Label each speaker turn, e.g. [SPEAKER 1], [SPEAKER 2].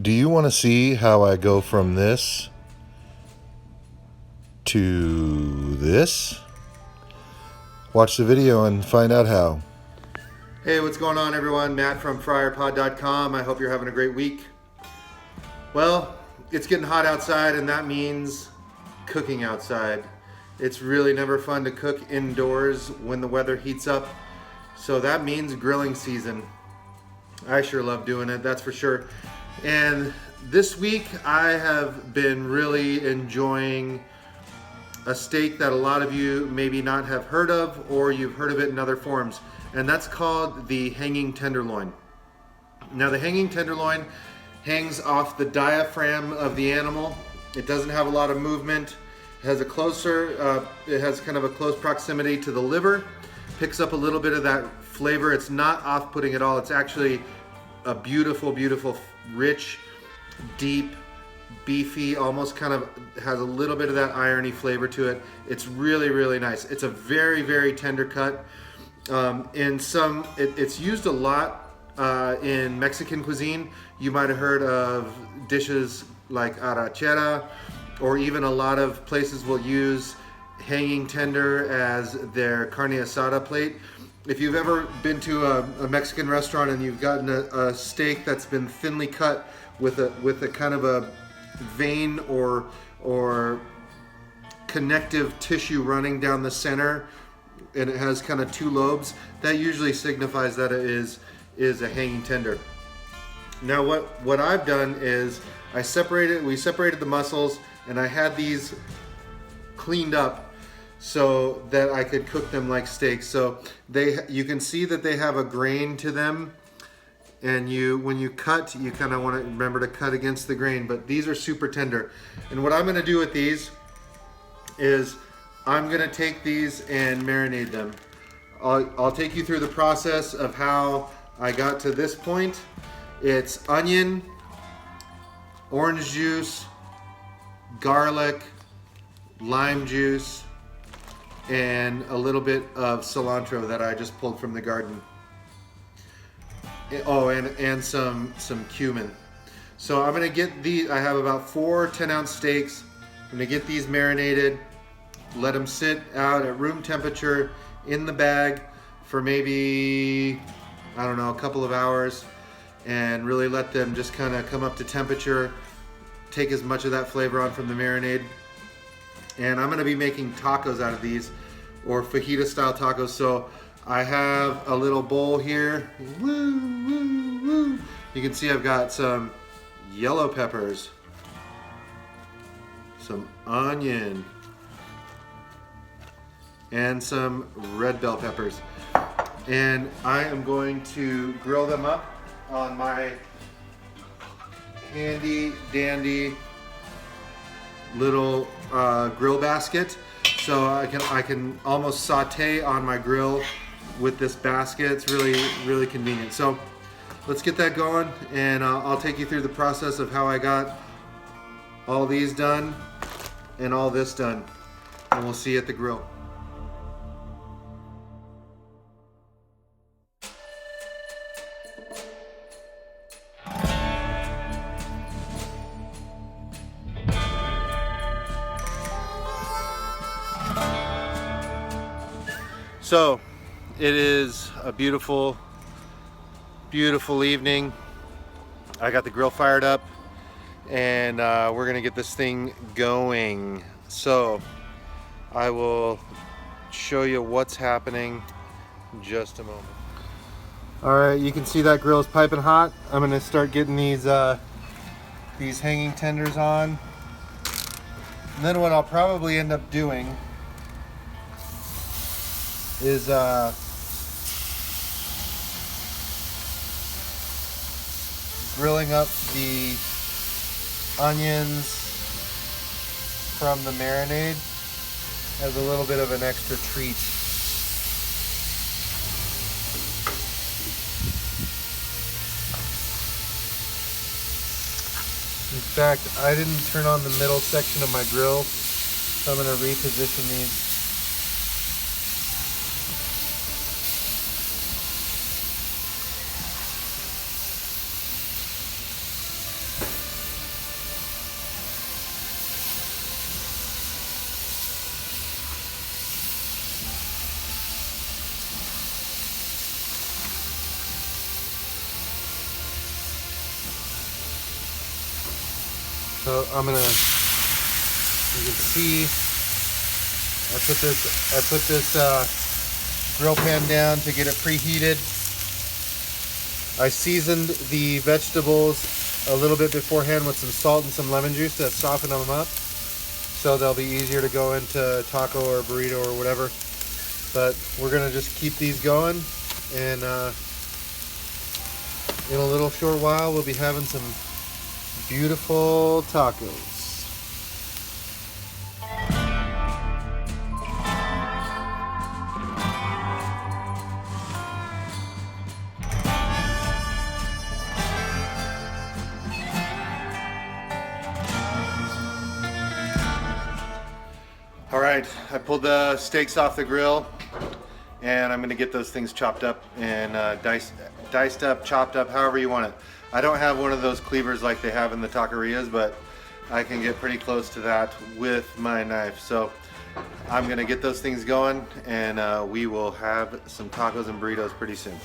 [SPEAKER 1] Do you want to see how I go from this to this? Watch the video and find out how.
[SPEAKER 2] Hey, what's going on everyone? Matt from FryerPod.com. I hope you're having a great week. Well, it's getting hot outside and that means cooking outside. It's really never fun to cook indoors when the weather heats up. So that means grilling season. I sure love doing it, that's for sure. And this week I have been really enjoying a steak that a lot of you maybe not have heard of, or you've heard of it in other forms, and that's called the hanging tenderloin. Now the hanging tenderloin hangs off the diaphragm of the animal. It doesn't have a lot of movement. It has kind of a close proximity to the liver. Picks up a little bit of that flavor. It's not off-putting at all. It's actually a beautiful, beautiful, rich, deep, beefy, almost kind of has a little bit of that irony flavor to it. It's really, really nice. It's a very, very tender cut. It's used a lot in Mexican cuisine. You might have heard of dishes like arrachera, or even a lot of places will use hanging tender as their carne asada plate. If you've ever been to a Mexican restaurant and you've gotten a steak that's been thinly cut with a kind of a vein or connective tissue running down the center, and it has kind of two lobes, that usually signifies that it is a hanging tender. Now what I've done is we separated the muscles, and I had these cleaned up so that I could cook them like steaks. So you can see that they have a grain to them, and when you cut, you kind of want to remember to cut against the grain, but these are super tender. And what I'm going to do with these is I'm going to take these and marinate them. I'll take you through the process of how I got to this point. It's onion, orange juice, garlic, lime juice, and a little bit of cilantro that I just pulled from the garden. Oh, and some cumin. So I'm gonna get these. I have about 4 10-ounce steaks. I'm gonna get these marinated, let them sit out at room temperature in the bag for maybe, I don't know, a couple of hours, and really let them just kind of come up to temperature, take as much of that flavor on from the marinade. And I'm gonna be making tacos out of these, or fajita style tacos. So I have a little bowl here. Woo, woo, woo. You can see I've got some yellow peppers, some onion, and some red bell peppers. And I am going to grill them up on my handy dandy little grill basket. So I can almost saute on my grill with this basket. It's really, really convenient. So let's get that going, and I'll take you through the process of how I got all these done and all this done, and we'll see you at the grill. So it is a beautiful, beautiful evening. I got the grill fired up, and we're gonna get this thing going. So I will show you what's happening in just a moment. All right, you can see that grill is piping hot. I'm gonna start getting these hanging tenders on. And then what I'll probably end up doing is grilling up the onions from the marinade as a little bit of an extra treat. In fact, I didn't turn on the middle section of my grill, so I'm going to reposition these. So I'm gonna, you can see, I put this grill pan down to get it preheated. I seasoned the vegetables a little bit beforehand with some salt and some lemon juice to soften them up, so they'll be easier to go into taco or burrito or whatever. But we're gonna just keep these going, and in a little short while we'll be having some beautiful tacos. All right, I pulled the steaks off the grill, and I'm gonna get those things chopped up and diced up, chopped up, however you want it. I don't have one of those cleavers like they have in the taquerias, but I can get pretty close to that with my knife. So I'm gonna get those things going, and we will have some tacos and burritos pretty soon.